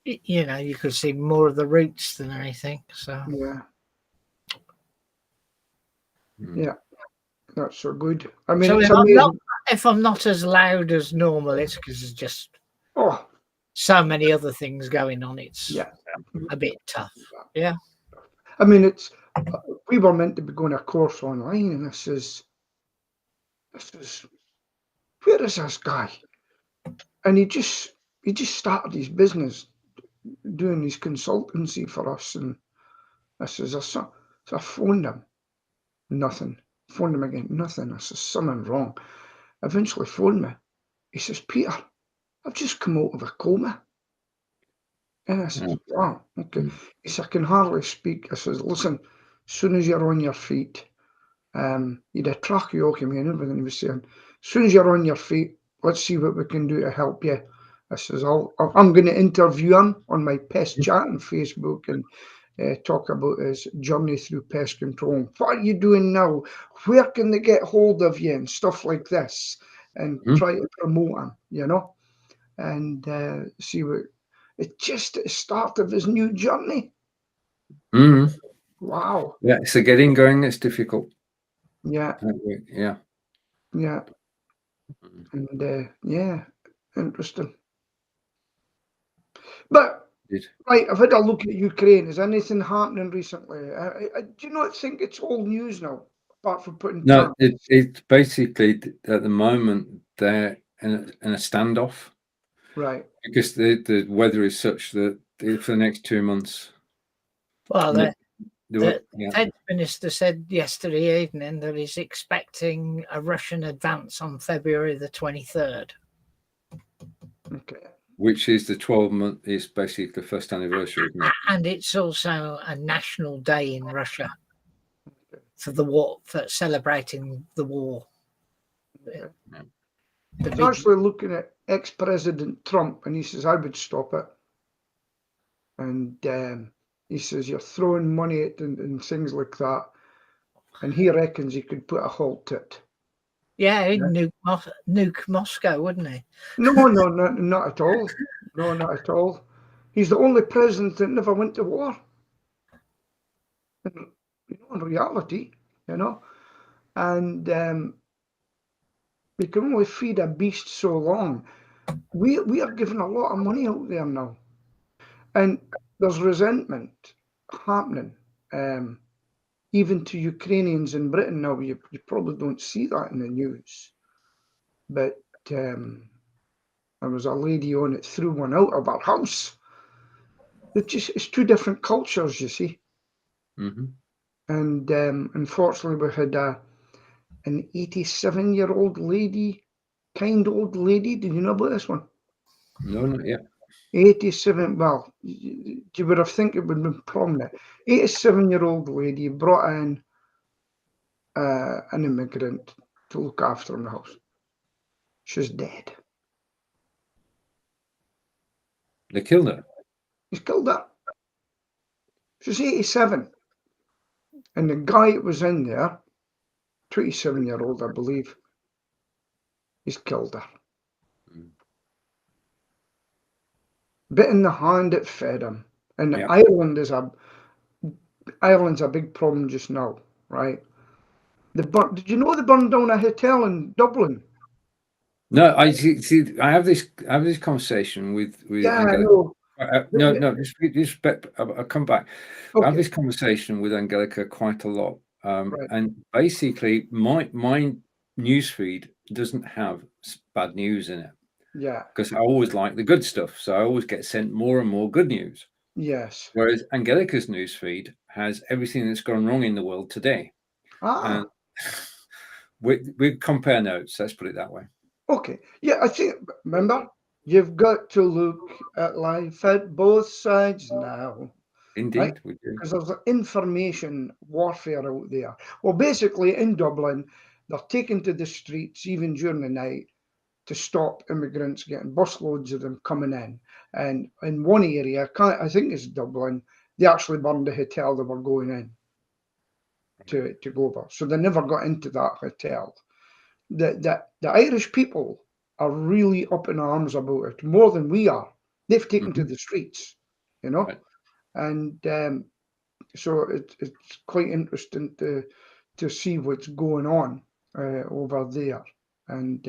you know, you could see more of the roots than anything. So yeah, not so good. I mean, so it's amazing. If I'm not as loud as normal, it's because there's just so many other things going on. It's a bit tough. Yeah. I mean, it's, we were meant to be going a course online, and this is, where is this guy? And he just started his business doing his consultancy for us, and I says, so I phoned him, nothing. Phoned him again, nothing. I says, something wrong. Eventually phoned me. He says, Peter, I've just come out of a coma. And I says, wow, okay. He says, I can hardly speak. I says, listen, as soon as you're on your feet, you had a tracheotomy and everything he was saying. As soon as you're on your feet, let's see what we can do to help you. I says, I'm going to interview him on my pest chat on Facebook and talk about his journey through pest control. What are you doing now? Where can they get hold of you and stuff like this? And try to promote him, you know, and see what. It's just the start of his new journey. Wow. Yeah, so getting going is difficult. Yeah. Yeah. Yeah. And yeah, interesting. But right, I've had a look at Ukraine. Is anything happening recently? Do you not think it's old news now? apart from putting No, tanks? it's basically at the moment they're in a standoff, Right. because the weather is such that for the next 2 months. Well, the Yeah. defence minister said yesterday evening that he's expecting a Russian advance on February the 23rd. Okay. Which is the 12-month, is basically the first anniversary, isn't it? And it's also a national day in Russia Okay. for the war, for celebrating the war. Okay. The He's big, actually looking at ex-President Trump, and he says, I would stop it. And he says, you're throwing money at and things like that. And he reckons he could put a halt to it. yeah, he'd nuke Moscow, wouldn't he? No, not at all. No, not at all. He's the only president that never went to war. In reality, and we can only feed a beast so long. We are giving a lot of money out there now, and there's resentment happening, even to Ukrainians in Britain now. You probably don't see that in the news, but there was a lady on it, threw one out of her house. It's two different cultures, you see. Mm-hmm. And unfortunately, we had an 87-year-old lady, kind old lady. Did you know about this one? No, not yet. 87. Well, you would have think it would have been prominent. 87-year-old lady brought in an immigrant to look after in the house. She's dead. They killed her. He's killed her. She's 87. And the guy that was in there, 27-year-old, I believe, he's killed her. Bit in the hand that fed him. And Yeah. Ireland's a big problem just now, right? Did you know they burned down a hotel in Dublin? No, I see. I have this conversation with Angelica. No, just I'll come back. Okay. I have this conversation with Angelica quite a lot, Right. and basically, my newsfeed doesn't have bad news in it. Yeah. Because I always like the good stuff, so I always get sent more and more good news. Yes. Whereas Angelica's newsfeed has everything that's gone wrong in the world today. And we compare notes. Let's put it that way. Okay. Yeah, I think. Remember, you've got to look at life at both sides now. Indeed, right? We do. Because there's information warfare out there. Well, basically, in Dublin, they're taken to the streets even during the night to stop immigrants getting busloads of them coming in. And in one area, I think it's Dublin, they actually burned the hotel they were going in to go over. So they never got into that hotel. The Irish people are really up in arms about it, more than we are. They've taken to the streets, Right. And so it's quite interesting to see what's going on over there. And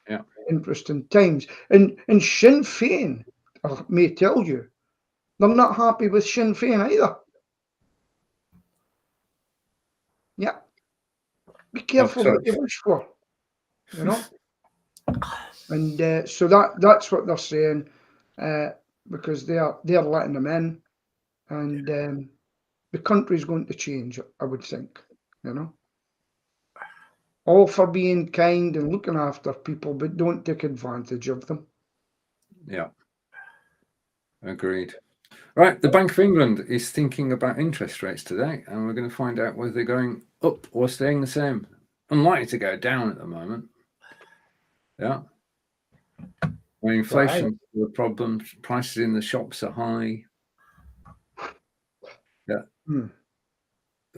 yeah, interesting times. And Sinn Féin, I may tell you, they're not happy with Sinn Féin either. Yeah. Be careful what you wish for, And so that's what they're saying, because they're letting them in, and the country's going to change, I would think, All for being kind and looking after people, but don't take advantage of them. Yeah. Agreed. Right, the Bank of England is thinking about interest rates today, and we're going to find out whether they're going up or staying the same. Unlikely to go down at the moment. Yeah. When inflation is a problem, prices in the shops are high. Yeah. What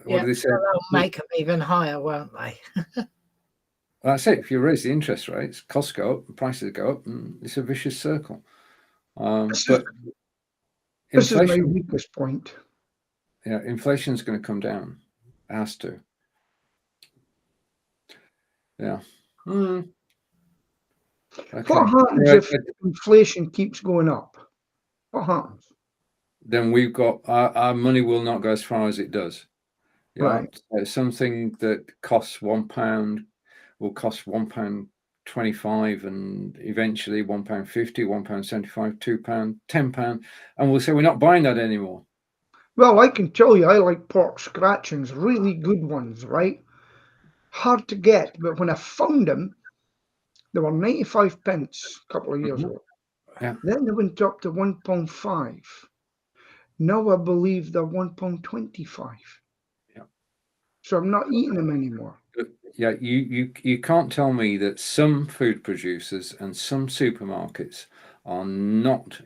do they say? They'll make them even higher, won't they? That's it. If you raise the interest rates, costs go up, prices go up, and it's a vicious circle. But this is my weakest point. Yeah, inflation is going to come down. It has to. Yeah. Okay. What happens if inflation keeps going up? What happens? Then we've got our money will not go as far as it does. Yeah, right. Something that costs £1 will cost £1.25, and eventually £1.50, £1.75, £2, £10, and we'll say we're not buying that anymore. Well, I can tell you, I like pork scratchings, really good ones, right? Hard to get, but when I found them, they were 95 pence a couple of years ago. Yeah. Then they went up to £1.5. Now I believe they're £1.25. Yeah. So I'm not eating them anymore. Yeah, you can't tell me that some food producers and some supermarkets are not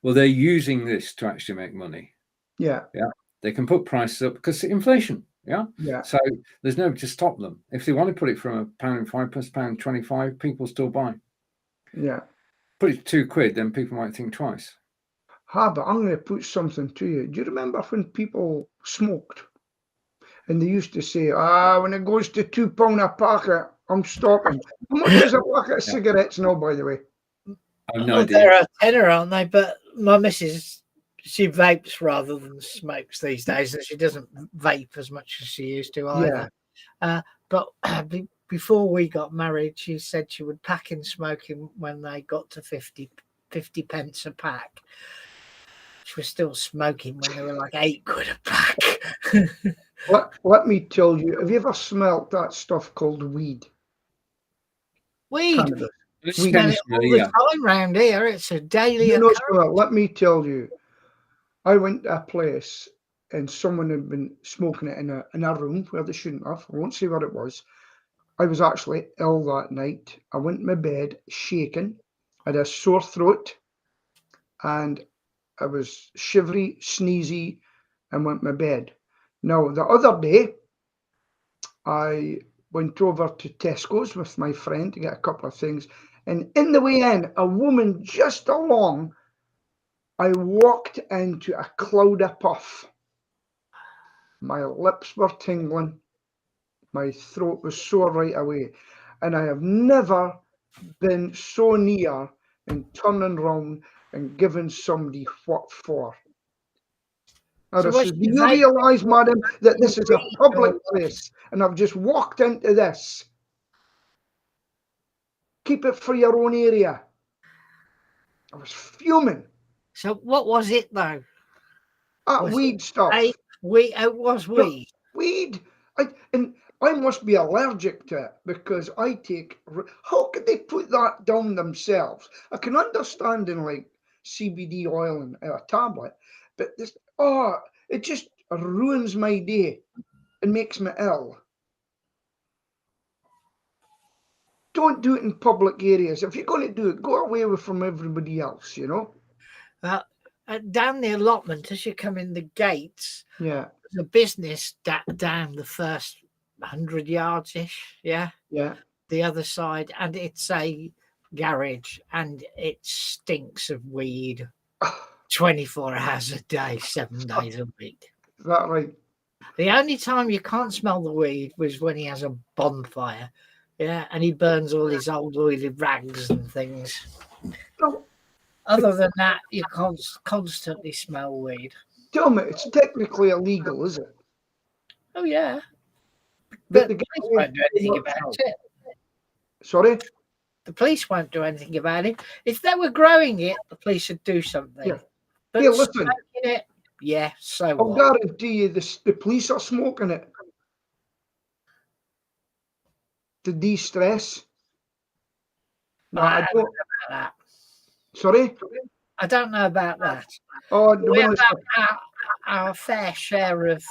well, they're using this to actually make money. Yeah. Yeah. They can put prices up because inflation. Yeah. Yeah. So there's no to stop them. If they want to put it from £1.05 plus £1.25, people still buy. Yeah. Put it to £2, then people might think twice. But I'm going to put something to you. Do you remember when people smoked? And they used to say, when it goes to £2 a packet, I'm stopping. How much is a packet of cigarettes now, by the way? I have no idea. They're a tenner, aren't they? But my missus, she vapes rather than smokes these days, and she doesn't vape as much as she used to either. Yeah. But before we got married, she said she would pack in smoking when they got to 50 pence a pack. She was still smoking when they were like £8 a pack. Let me tell you, have you ever smelt that stuff called weed? Weed? Cannabis. We smell it all the time round here. It's a daily occurrence. Let me tell you, I went to a place and someone had been smoking it in a room where they shouldn't have. I won't say what it was. I was actually ill that night. I went to my bed shaking, I had a sore throat, and I was shivery, sneezy, and went to my bed. Now, the other day, I went over to Tesco's with my friend to get a couple of things. And in the way in, a woman just along, I walked into a cloud of puff. My lips were tingling. My throat was sore right away. And I have never been so near and turning round and giving somebody what for. So do you realise, madam, that this is a public place and I've just walked into this? Keep it for your own area. I was fuming. So what was it though? Weed stuff. It was weed. Weed. I must be allergic to it because I take. How could they put that down themselves? I can understand in like CBD oil and a tablet, but this, it just ruins my day and makes me ill. Don't do it in public areas. If you're going to do it, go away from everybody else, you know? Down the allotment, as you come in the gates, yeah, the business down the first 100 yards-ish, yeah? Yeah. The other side, and it's a garage, and it stinks of weed 24 hours a day, 7 days a week. Is that right? The only time you can't smell the weed was when he has a bonfire, yeah, and he burns all his old oily rags and things. No. Other than that, you constantly smell weed. Tell me, it's technically illegal, is it? Oh, yeah. But the police won't do anything about it. Sorry? The police won't do anything about it. If they were growing it, the police would do something. Yeah. But listen. Smoking it, yeah, so I'll guarantee you the police are smoking it. To de-stress. No, I don't know about that. Sorry? I don't know about that. We have our fair share of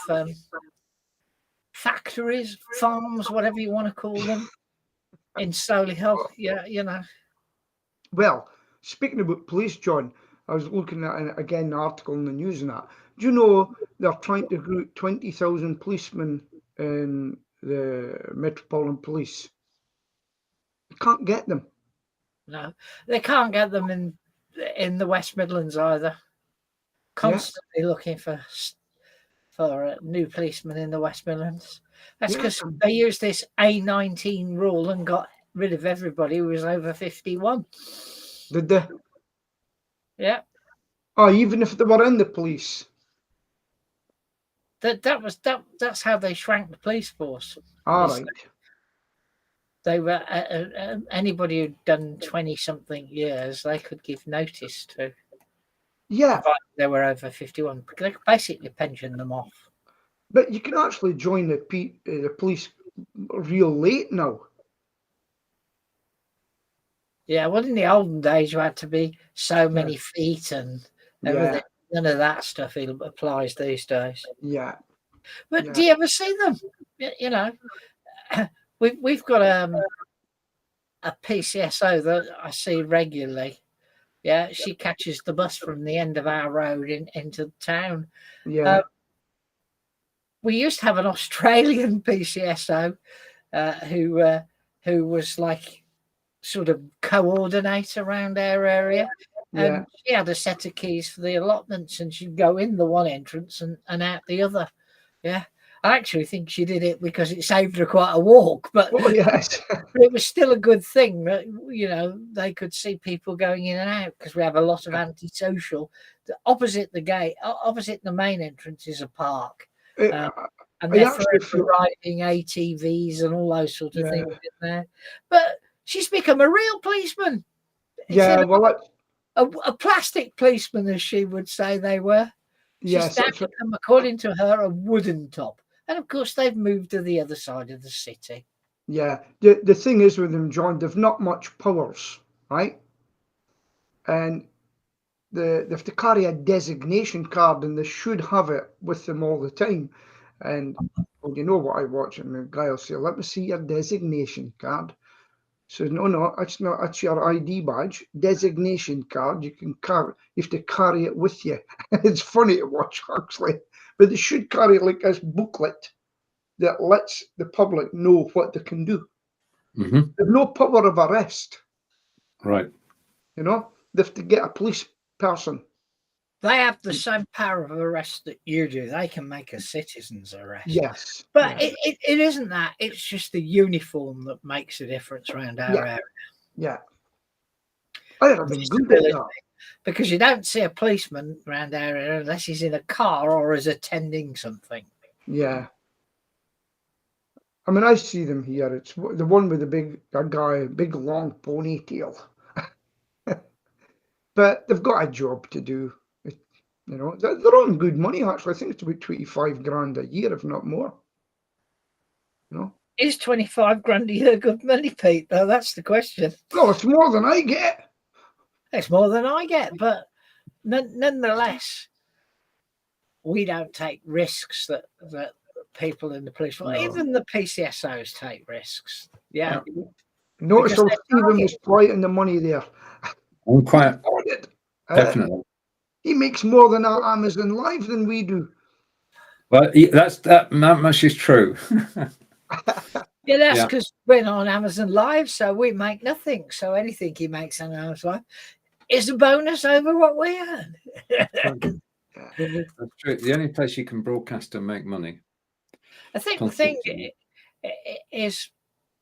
factories, farms, whatever you want to call them, in Solihull. Yeah, you know. Well, speaking about police, John, I was looking at again an article in the news and that. Do you know they're trying to recruit 20,000 policemen in the Metropolitan Police? They can't get them. No, they can't get them in the West Midlands either. Constantly looking for new policemen in the West Midlands. That's because they used this A19 rule and got rid of everybody who was over 51. Did they? Yeah. Oh, even if they were in the police? That's how they shrank the police force. All right. They were anybody who'd done 20-something years, they could give notice to. Yeah, they were over 51. They could basically pension them off. but you can actually join the police real late now. Yeah, well, in the olden days, you had to be so many feet and everything. Yeah. None of that stuff applies these days. Yeah. But do you ever see them? You know, we've got a PCSO that I see regularly. Yeah, she catches the bus from the end of our road into town. Yeah. We used to have an Australian PCSO who was like sort of coordinator around our area. And she had a set of keys for the allotments, and she'd go in the one entrance and out the other. Yeah. I actually think she did it because it saved her quite a walk, but, yes. But it was still a good thing that, you know, they could see people going in and out, because we have a lot of antisocial. Opposite the gate, opposite the main entrance is a park. And they're riding ATVs and all those sort of things in there. But she's become a real policeman. A plastic policeman, as she would say they were. She's now become, according to her, a wooden top. And of course, they've moved to the other side of the city. Yeah. The thing is with them, John, they've not much powers, right? And they have to carry a designation card, and they should have it with them all the time. And well, you know what I watch, and the guy will say, "Let me see your designation card." So no, it's not. It's your ID badge, designation card. You can carry. You have to carry it with you. It's funny to watch, actually, but they should carry like this booklet that lets the public know what they can do. Mm-hmm. There's no power of arrest. Right. You know, they have to get a police person. They have the same power of arrest that you do. They can make a citizen's arrest. Yes. But it isn't that. It's just the uniform that makes a difference around our area. Yeah. I have been good at that. Because you don't see a policeman around our area unless he's in a car or is attending something. Yeah. I mean, I see them here. It's the one with big long ponytail. But they've got a job to do. You know, they're on good money, actually. I think it's about 25 grand a year, if not more. You know? Is 25 grand a year good money, Pete? Though that's the question. No, it's more than I get. It's more than I get, but nonetheless, we don't take risks that people in the police, even the PCSOs take risks. Yeah. Notice how Stephen was playing the money there. I'm quite definitely. He makes more than our Amazon Live than we do. Well, that much is true. Yeah, that's because we're not on Amazon Live, so we make nothing. So anything he makes on Amazon Live is a bonus over what we earn. That's true. The only place you can broadcast and make money. I think the thing is,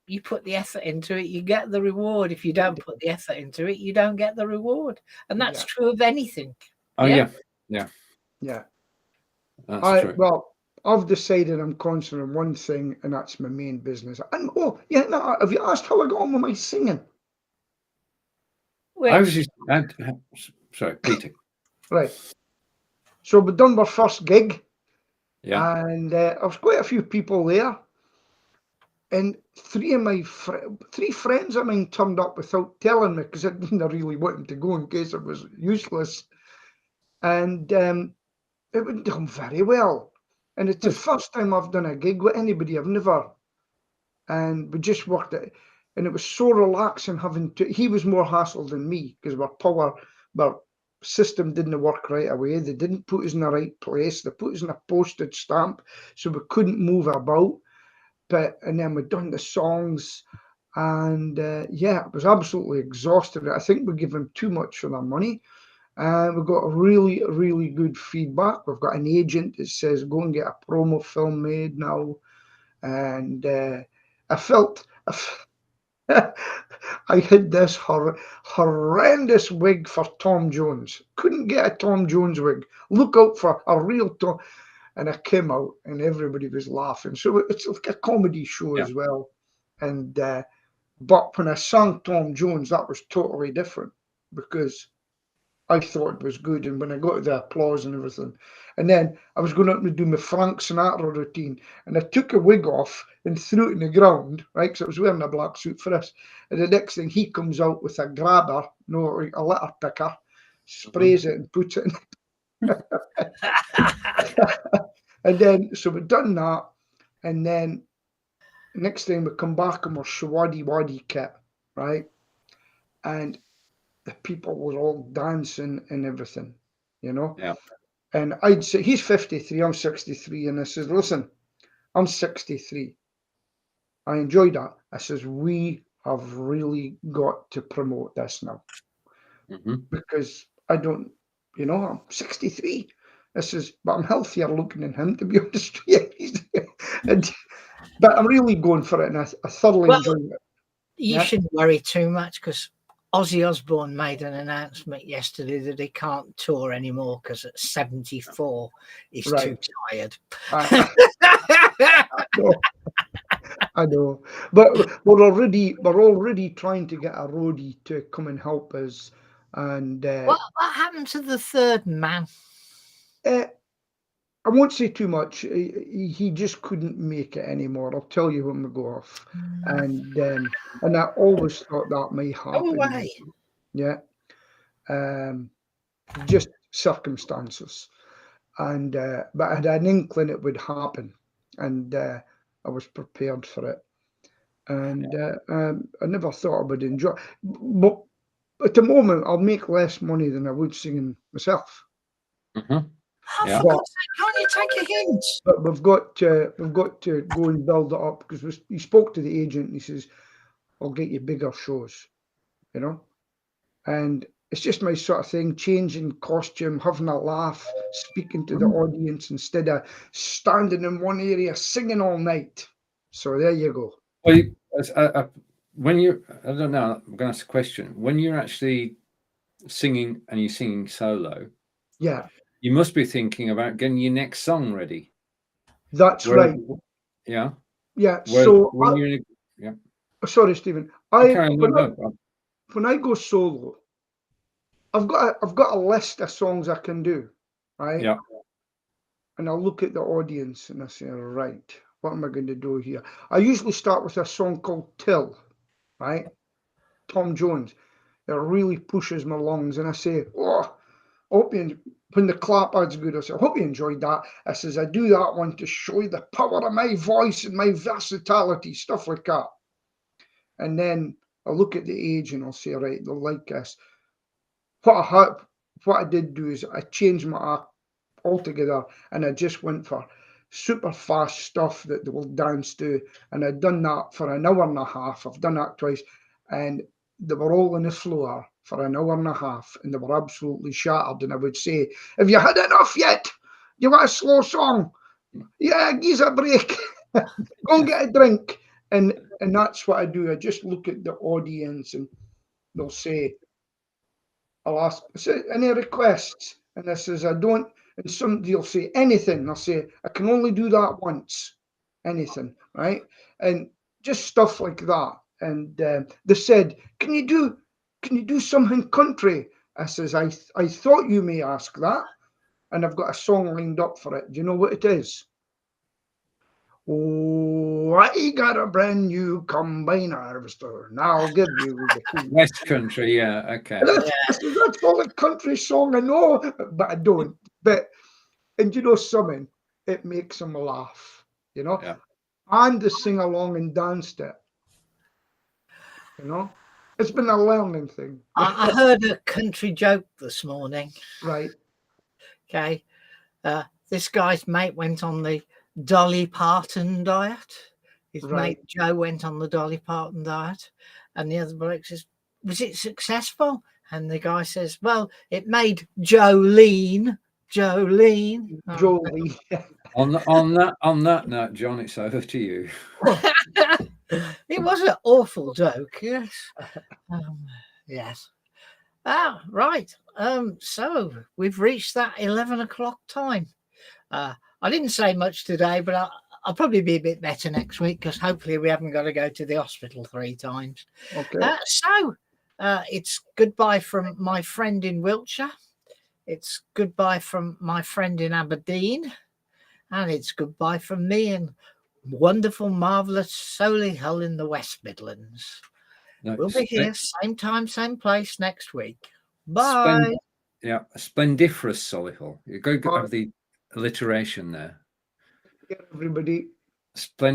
you put the effort into it, you get the reward. If you don't put the effort into it, you don't get the reward. And that's true of anything. Oh, yeah. That's true. Well, I've decided I'm concentrating on one thing, and that's my main business. And have you asked how I got on with my singing? I was just sorry, Peter. Right. So we've done our first gig. Yeah. And there was quite a few people there. And three friends of mine turned up without telling me, because I didn't really want them to go in case it was useless. And it went down very well. And it's the first time I've done a gig with anybody. I've never. And we just worked it. And it was so relaxing having to. He was more hassle than me, because our system didn't work right away. They didn't put us in the right place. They put us in a postage stamp, so we couldn't move about. And then we'd done the songs, and it was absolutely exhausted. I think we give them too much for their money. We've got really, really good feedback. We've got an agent that says go and get a promo film made now. And I felt I had this horrendous wig for Tom Jones. Couldn't get a Tom Jones wig. Look out for a real Tom. And I came out and everybody was laughing. So it's like a comedy show as well. And but when I sang Tom Jones, that was totally different because I thought it was good. And when I got the applause and everything, and then I was going up to do my Frank Sinatra routine, and I took a wig off and threw it in the ground, right? Because I was wearing a black suit for this. And the next thing, he comes out with a grabber, a litter picker, sprays it and puts it in. And then, so we've done that. And then next thing we come back and we're Shawaddy Waddy kit, right? And the people were all dancing and everything, you know? Yeah. And I'd say, he's 53, I'm 63. And I says, listen, I'm 63. I enjoyed that. I says, we have really got to promote this now. Because I don't, you know, I'm 63. I says, but I'm healthier looking than him, to be honest with you. But I'm really going for it, and I thoroughly enjoy it. You shouldn't worry too much, because Ozzy Osbourne made an announcement yesterday that he can't tour anymore because at 74 he's too tired. I know, but we're already trying to get a roadie to come and help us. And what happened to the third man? I won't say too much. He just couldn't make it anymore. I'll tell you when we go off. And I always thought that might happen. No way. Yeah. Just circumstances. And but I had an inkling it would happen, and I was prepared for it. And I never thought I would enjoy. But at the moment, I'll make less money than I would singing myself. For God's sake, can't you take a hint? But we've got to go and build it up, because he spoke to the agent and he says, I'll get you bigger shows, you know. And it's just my sort of thing, changing costume, having a laugh, speaking to the audience instead of standing in one area singing all night. So there you go. Well, when you're, I don't know, I'm going to ask a question. When you're actually singing and you're singing solo, you must be thinking about getting your next song ready. That's right. Yeah. Yeah. So when you're sorry, Stephen. When I go solo, I've got a list of songs I can do, right? Yeah. And I look at the audience and I say, right, what am I going to do here? I usually start with a song called Till, right? Tom Jones. It really pushes my lungs, and I say, oh, when the clap ad's good, I say, I hope you enjoyed that. I says, I do that one to show you the power of my voice and my versatility, stuff like that. And then I look at the age and I'll say, right, they'll like this. What I did do is I changed my act altogether, and I just went for super fast stuff that they will dance to. And I'd done that for an hour and a half. I've done that twice, and they were all on the floor for an hour and a half, and they were absolutely shattered. And I would say, have you had enough yet? You want a slow song? Yeah, give us a break. Go and get a drink. And that's what I do. I just look at the audience, and they'll say, I'll ask, any requests? And I says, I don't. And somebody will say anything. I'll say, I can only do that once. Anything, right? And just stuff like that. And they said, can you do something country? I says, I thought you may ask that. And I've got a song lined up for it. Do you know what it is? Oh, I got a brand new combine harvester. Now I'll give you the key. West Country, yeah, okay. That's all a country song I know, but I don't. And you know something, it makes them laugh, you know. Yeah. And they sing along and danced it. You know, it's been a learning thing. I heard a country joke this morning. Right. Okay. This guy's mate went on the Dolly Parton diet. His mate Joe went on the Dolly Parton diet. And the other bloke says, was it successful? And the guy says, well, it made Joe lean. Jolene. Jolene. On that note, John, it's over to you. It was an awful joke, yes. Yes. Right. So we've reached that 11 o'clock time. I didn't say much today, but I'll probably be a bit better next week because hopefully we haven't got to go to the hospital 3 times. Okay. So it's goodbye from my friend in Wiltshire. It's goodbye from my friend in Aberdeen. And it's goodbye from me in wonderful, marvellous Solihull in the West Midlands. No, We'll be here, same time, same place next week. Bye. Splendiferous Solihull. You go have the alliteration there. Everybody. Splendid.